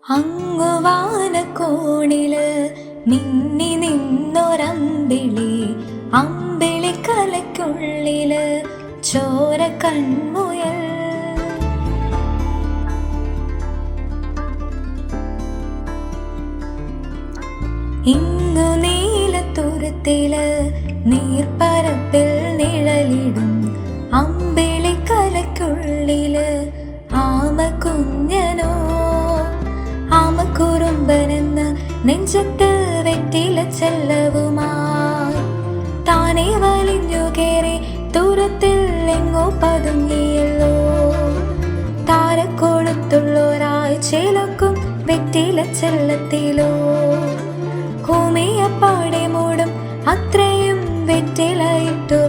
അങ്ങുവാനക്കോണില് മിന്നി നിന്നൊരമ്പിളി, അമ്പിളി കലയ്ക്കുള്ളില് ചോര കൺമുയൽ. ഇങ്ങു നീലത്തുരുത്തില് നീർപ്പരപ്പിൽ നിഴലിടും അമ്പിളി കലയ്ക്കുള്ളില് ആമ കുഞ്ഞനോ. ആമക്കുറുമ്പനെന്ന് നെഞ്ചത്ത് വെറ്റില ചെല്ലവുമായി താനെ വലിഞ്ഞു കേറി ദൂരത്തിൽ എങ്ങോ പതുങ്ങിയല്ലോ. താരക്കൊഴുത്തുള്ളോരായി ചിലക്കും വെറ്റില ചെല്ലത്തിലോ. ഭൂമിയപ്പാടെ മൂടും അത്രയും വെറ്റില ഇട്ടു